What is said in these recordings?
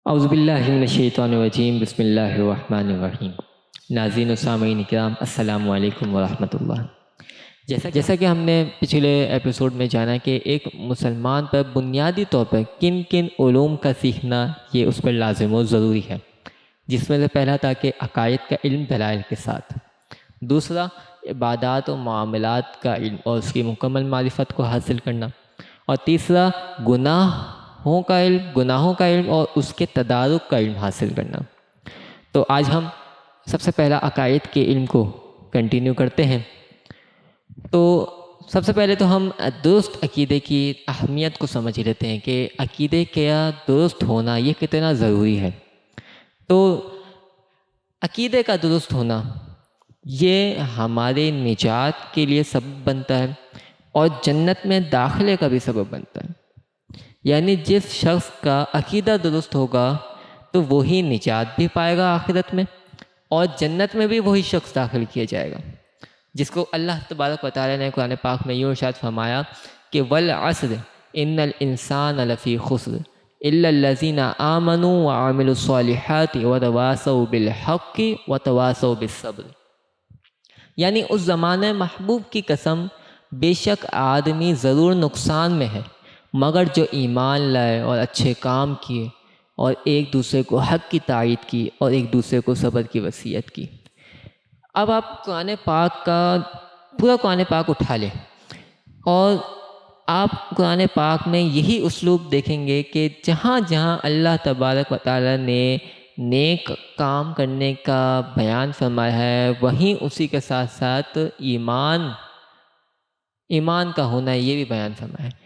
اعوذ باللہ من الشیطان الرجیم بسم اللہ الرحمن الرحیم۔ ناظرین و سامعین کرام السلام علیکم ورحمۃ اللہ۔ جیسا کہ ہم نے پچھلے ایپیسوڈ میں جانا کہ ایک مسلمان پر بنیادی طور پر کن کن علوم کا سیکھنا یہ اس پر لازم و ضروری ہے، جس میں سے پہلا تھا کہ عقائد کا علم دلائل کے ساتھ، دوسرا عبادات و معاملات کا علم اور اس کی مکمل معرفت کو حاصل کرنا، اور تیسرا گناہوں کا علم اور اس کے تدارک کا علم حاصل کرنا۔ تو آج ہم سب سے پہلا عقائد کے علم کو کنٹینیو کرتے ہیں۔ تو سب سے پہلے تو ہم درست عقیدے کی اہمیت کو سمجھ لیتے ہیں کہ عقیدے کا درست ہونا یہ کتنا ضروری ہے۔ تو عقیدے کا درست ہونا یہ ہمارے نجات کے لیے سبب بنتا ہے اور جنت میں داخلے کا بھی سبب بنتا ہے۔ یعنی جس شخص کا عقیدہ درست ہوگا تو وہی نجات بھی پائے گا آخرت میں، اور جنت میں بھی وہی شخص داخل کیا جائے گا، جس کو اللہ تبارک و تعالیٰ نے قرآن پاک میں یوں ارشاد فرمایا کہ والعصر ان الانسان لفی خسر الا الذین آمنوا وعملوا الصالحات وتواصوا بالحق وتواصوا بالصبر۔ یعنی اس زمانے محبوب کی قسم، بے شک آدمی ضرور نقصان میں ہے، مگر جو ایمان لائے اور اچھے کام کیے اور ایک دوسرے کو حق کی تائید کی اور ایک دوسرے کو صبر کی وصیت کی۔ اب آپ قرآن پاک کا پورا قرآن پاک اٹھا لیں اور آپ قرآن پاک میں یہی اسلوب دیکھیں گے کہ جہاں جہاں اللہ تبارک و تعالیٰ نے نیک کام کرنے کا بیان فرمایا ہے، وہیں اسی کے ساتھ ساتھ ایمان کا ہونا یہ بھی بیان فرمایا ہے۔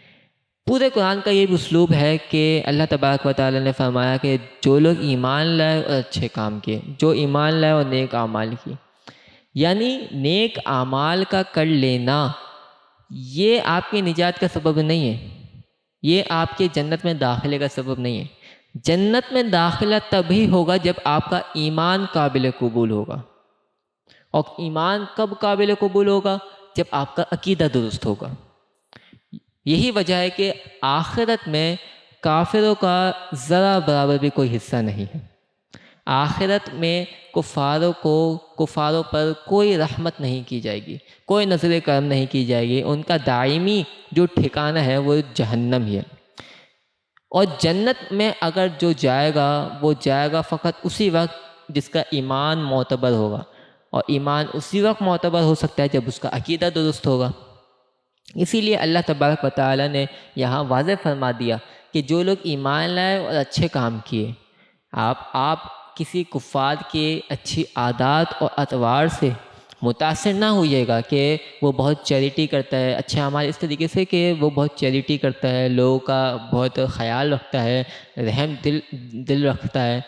پورے قرآن کا یہ بھی اسلوب ہے کہ اللہ تبارک و تعالیٰ نے فرمایا کہ جو لوگ ایمان لائے اور اچھے کام کیے، جو ایمان لائے اور نیک اعمال کیے، یعنی نیک اعمال کا کر لینا یہ آپ کی نجات کا سبب نہیں ہے، یہ آپ کے جنت میں داخلے کا سبب نہیں ہے۔ جنت میں داخلہ تبھی ہوگا جب آپ کا ایمان قابل قبول ہوگا، اور ایمان کب قابل قبول ہوگا؟ جب آپ کا عقیدہ درست ہوگا۔ یہی وجہ ہے کہ آخرت میں کافروں کا ذرا برابر بھی کوئی حصہ نہیں ہے۔ آخرت میں کفاروں پر کوئی رحمت نہیں کی جائے گی، کوئی نظر کرم نہیں کی جائے گی، ان کا دائمی جو ٹھکانہ ہے وہ جہنم ہی ہے۔ اور جنت میں اگر جو جائے گا وہ جائے گا فقط اسی وقت جس کا ایمان معتبر ہوگا، اور ایمان اسی وقت معتبر ہو سکتا ہے جب اس کا عقیدہ درست ہوگا۔ اسی لیے اللہ تبارک و تعالیٰ نے یہاں واضح فرما دیا کہ جو لوگ ایمان لائے اور اچھے کام کیے، آپ کسی کفار کے اچھی عادات اور اطوار سے متاثر نہ ہوئیے گا کہ وہ بہت چیریٹی کرتا ہے، اچھے اعمال اس طریقے سے کہ وہ بہت چیریٹی کرتا ہے، لوگوں کا بہت خیال رکھتا ہے، رحم دل رکھتا ہے۔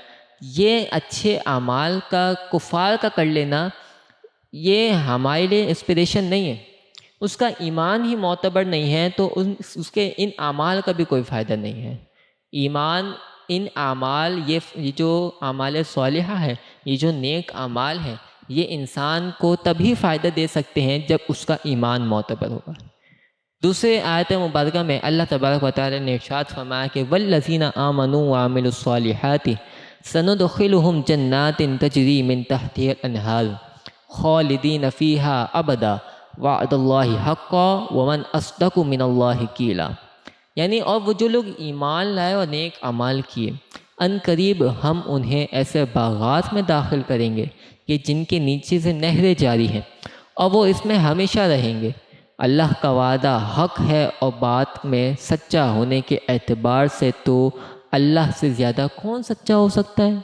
یہ اچھے اعمال کا کفار کا کر لینا یہ ہمارے لیے انسپریشن نہیں ہے۔ اس کا ایمان ہی معتبر نہیں ہے تو اس کے ان اعمال کا بھی کوئی فائدہ نہیں ہے۔ ایمان، ان اعمال، یہ جو اعمال صالحہ ہے، یہ جو نیک اعمال ہیں، یہ انسان کو تبھی فائدہ دے سکتے ہیں جب اس کا ایمان معتبر ہوگا۔ دوسرے آیت مبارکہ میں اللہ تبارک و تعالیٰ نے ارشاد فرمایا کہ والذین آمنوا وعملوا الصالحات سندخلهم جنات تجری من تحتها الانہار خالدین فیہا ابدا وعد اللہ حقا ومن اصدق من اللہ قیلا۔ یعنی اور وہ جو لوگ ایمان لائے اور نیک اعمال کیے، ان قریب ہم انہیں ایسے باغات میں داخل کریں گے کہ جن کے نیچے سے نہریں جاری ہیں، اور وہ اس میں ہمیشہ رہیں گے۔ اللہ کا وعدہ حق ہے، اور بات میں سچا ہونے کے اعتبار سے تو اللہ سے زیادہ کون سچا ہو سکتا ہے؟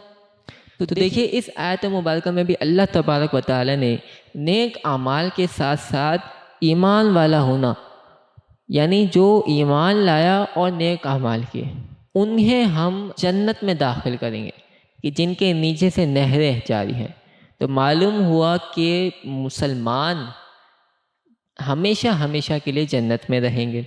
تو دیکھیے اس آیت مبارکہ میں بھی اللہ تبارک و تعالیٰ نے نیک اعمال کے ساتھ ساتھ ایمان والا ہونا، یعنی جو ایمان لایا اور نیک اعمال کیے، انہیں ہم جنت میں داخل کریں گے کہ جن کے نیچے سے نہریں جاری ہیں۔ تو معلوم ہوا کہ مسلمان ہمیشہ ہمیشہ کے لیے جنت میں رہیں گے،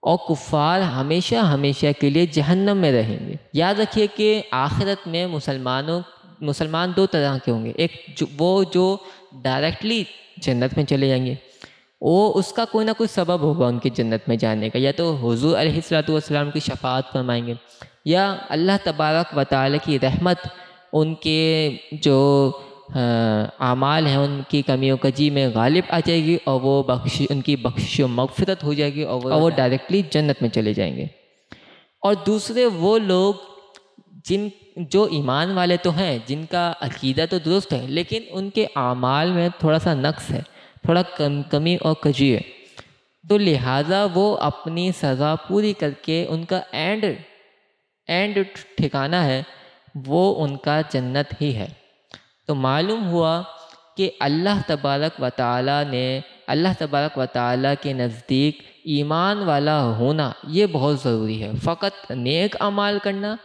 اور کفار ہمیشہ ہمیشہ کے لیے جہنم میں رہیں گے۔ یاد رکھیے کہ آخرت میں مسلمان دو طرح کے ہوں گے، ایک وہ جو ڈائریکٹلی جنت میں چلے جائیں گے، وہ اس کا کوئی نہ کوئی سبب ہوگا ان کی جنت میں جانے کا، یا تو حضور علیہ الصلوۃ والسلام کی شفاعت فرمائیں گے، یا اللہ تبارک و تعالیٰ کی رحمت ان کے جو اعمال ہیں ان کی کمی و کجی میں غالب آ جائے گی، اور وہ ان کی بخشش و مغفرت ہو جائے گی، اور وہ ڈائریکٹلی جنت میں چلے جائیں گے۔ اور دوسرے وہ لوگ جو ایمان والے تو ہیں، جن کا عقیدہ تو درست ہے، لیکن ان کے اعمال میں تھوڑا سا نقص ہے، تھوڑا کمی اور کجی ہے، تو لہٰذا وہ اپنی سزا پوری کر کے ان کا اینڈ ٹھکانہ ہے وہ ان کا جنت ہی ہے۔ تو معلوم ہوا کہ اللہ تبارک و تعالیٰ کے نزدیک ایمان والا ہونا یہ بہت ضروری ہے۔ فقط نیک اعمال کرنا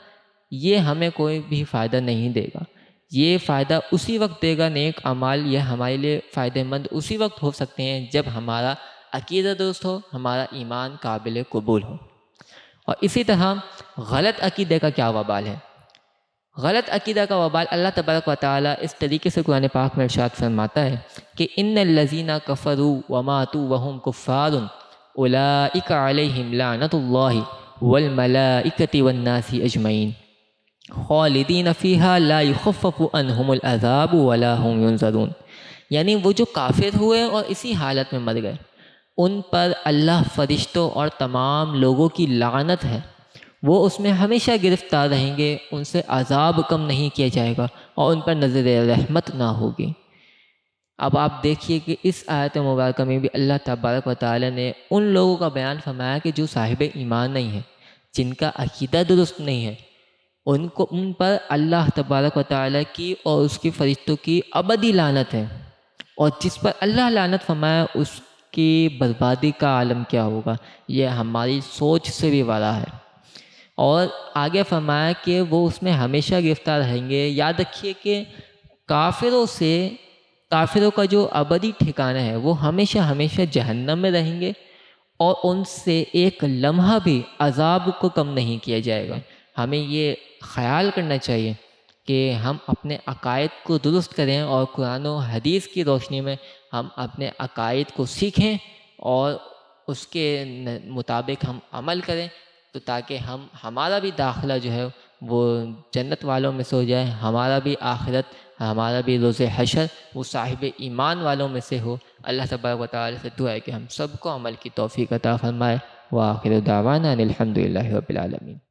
یہ ہمیں کوئی بھی فائدہ نہیں دے گا، یہ فائدہ اسی وقت دے گا، نیک اعمال یہ ہمارے لیے فائدہ مند اسی وقت ہو سکتے ہیں جب ہمارا عقیدہ درست ہو، ہمارا ایمان قابل قبول ہو۔ اور اسی طرح غلط عقیدے کا کیا وبال ہے؟ غلط عقیدہ کا وبال اللہ تبارک و تعالیٰ اس طریقے سے قرآن پاک میں ارشاد فرماتا ہے کہ ان الذین کفروا وماتوا وهم کفار اولئک علیہم لعنۃ اللہ والملائکۃ والناس اجمعین خالدین فیہا لا یخفف عنہم العذاب ولا هم ینظرون، یعنی وہ جو کافر ہوئے اور اسی حالت میں مر گئے، ان پر اللہ، فرشتوں اور تمام لوگوں کی لعنت ہے، وہ اس میں ہمیشہ گرفتار رہیں گے، ان سے عذاب کم نہیں کیا جائے گا اور ان پر نظر رحمت نہ ہوگی۔ اب آپ دیکھیے کہ اس آیت مبارکہ میں بھی اللہ تبارک و تعالیٰ نے ان لوگوں کا بیان فرمایا کہ جو صاحب ایمان نہیں ہیں، جن کا عقیدہ درست نہیں ہے، ان پر اللہ تبارک و تعالیٰ کی اور اس کے فرشتوں کی ابدی لعنت ہے، اور جس پر اللہ لعنت فرمایا اس کی بربادی کا عالم کیا ہوگا، یہ ہماری سوچ سے بھی بڑا ہے۔ اور آگے فرمایا کہ وہ اس میں ہمیشہ گرفتار رہیں گے۔ یاد رکھیے کہ کافروں کا جو ابدی ٹھکانہ ہے وہ ہمیشہ جہنم میں رہیں گے، اور ان سے ایک لمحہ بھی عذاب کو کم نہیں کیا جائے گا۔ ہمیں یہ خیال کرنا چاہیے کہ ہم اپنے عقائد کو درست کریں اور قرآن و حدیث کی روشنی میں ہم اپنے عقائد کو سیکھیں اور اس کے مطابق ہم عمل کریں، تو تاکہ ہمارا بھی داخلہ جو ہے وہ جنت والوں میں سے ہو جائے، ہمارا بھی آخرت، ہمارا بھی روز حشر وہ صاحب ایمان والوں میں سے ہو۔ اللہ تبارک و تعالیٰ سے دعا ہے کہ ہم سب کو عمل کی توفیق عطا فرمائے۔ وآخر دعوانا ان الحمد للہ رب العالمین۔